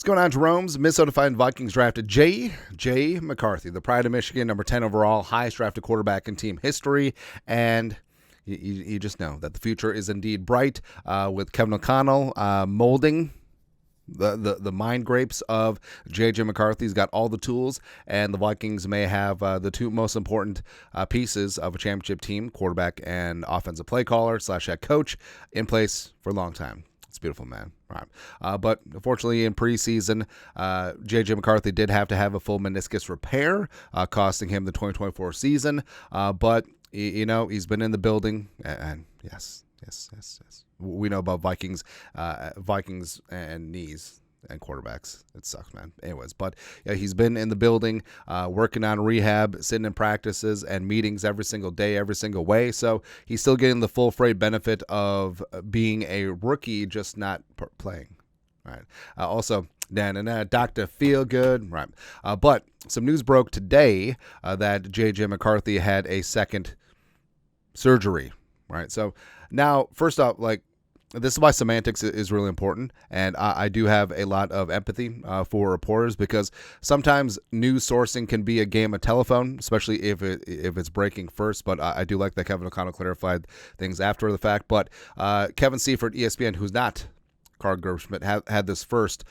going on, Jerome's? Minnesota Vikings drafted J.J. McCarthy, the pride of Michigan, number 10 overall, highest drafted quarterback in team history. And you just know that the future is indeed bright with Kevin O'Connell molding the mind grapes of J.J. McCarthy. He's got all the tools, and the Vikings may have the two most important pieces of a championship team, quarterback and offensive play caller / head coach, in place for a long time. It's beautiful, man. Right. But unfortunately, in preseason, J.J. McCarthy did have to have a full meniscus repair, costing him the 2024 season. But, he's been in the building, and yes. We know about Vikings and knees and quarterbacks. It sucks, man. Anyways, but yeah, he's been in the building, working on rehab, sitting in practices and meetings every single day, every single way. So he's still getting the full freight benefit of being a rookie, just not playing. Right. Also, Dr. Feelgood. Right. But some news broke today that J.J. McCarthy had a second surgery. Right. So now, first off, this is why semantics is really important, and I do have a lot of empathy for reporters, because sometimes news sourcing can be a game of telephone, especially if it's breaking first. But I do like that Kevin O'Connell clarified things after the fact. But Kevin Seifert, ESPN, who's not Carl Gershman, had this first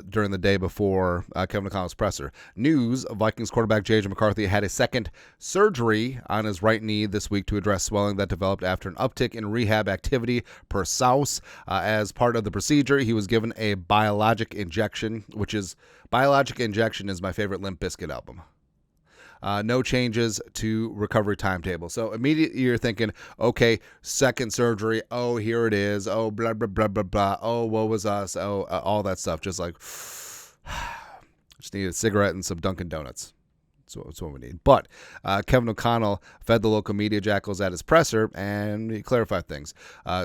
during the day before Kevin O'Connell's presser. News: Vikings quarterback J.J. McCarthy had a second surgery on his right knee this week to address swelling that developed after an uptick in rehab activity per Souse. As part of the procedure, he was given a biologic injection, Biologic Injection is my favorite Limp Bizkit album. No changes to recovery timetable. So immediately you're thinking, okay, second surgery. Oh, here it is. Oh, blah, blah, blah, blah, blah. Oh, woe was us. Oh, all that stuff. Just just need a cigarette and some Dunkin' Donuts. That's what we need. But Kevin O'Connell fed the local media jackals at his presser, and he clarified things.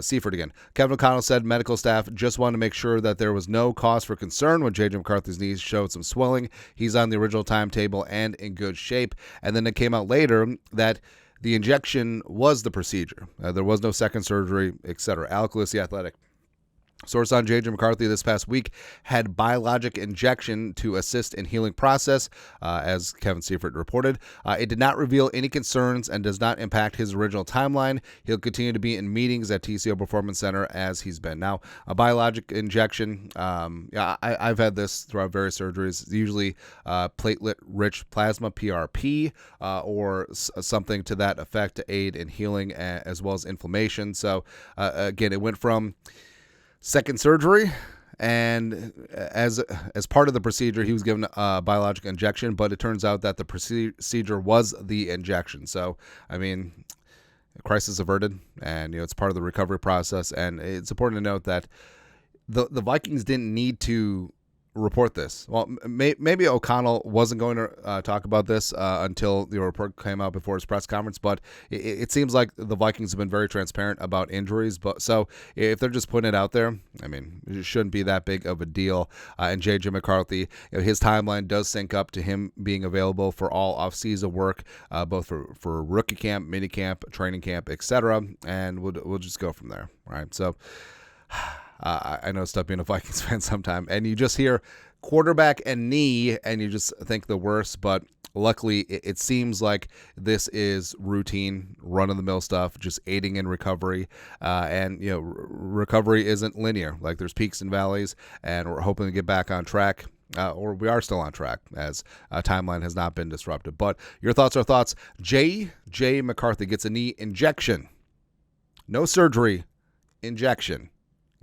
Seifert again. Kevin O'Connell said medical staff just wanted to make sure that there was no cause for concern when J.J. McCarthy's knees showed some swelling. He's on the original timetable and in good shape. And then it came out later that the injection was the procedure. There was no second surgery, etc. Alec Lewis, The Athletic. Source on J.J. McCarthy this past week had biologic injection to assist in healing process, as Kevin Seifert reported. It did not reveal any concerns and does not impact his original timeline. He'll continue to be in meetings at TCO Performance Center as he's been. Now, a biologic injection, I've had this throughout various surgeries, usually platelet-rich plasma, PRP, or something to that effect to aid in healing as well as inflammation. So, again, it went from second surgery, and as part of the procedure, he was given a biologic injection, but it turns out that the procedure was the injection. So, crisis averted, and it's part of the recovery process. And it's important to note that the Vikings didn't need to report this. Well, maybe O'Connell wasn't going to talk about this until the report came out before his press conference, but it seems like the Vikings have been very transparent about injuries. But so if they're just putting it out there, it shouldn't be that big of a deal. And J.J. McCarthy, his timeline does sync up to him being available for all off-season work, both for rookie camp, mini camp, training camp, etc. And we'll just go from there, right? So I know it's tough being a Vikings fan sometime, and you just hear quarterback and knee, and you just think the worst. But luckily, it seems like this is routine, run-of-the-mill stuff, just aiding in recovery. And recovery isn't linear. Like, there's peaks and valleys, and we're hoping to get back on track. Or we are still on track, as timeline has not been disrupted. But your thoughts are thoughts. J.J. McCarthy gets a knee injection. No surgery, injection.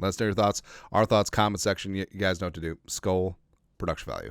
Let us know your thoughts. Our thoughts, comment section. You guys know what to do. Skull, production value.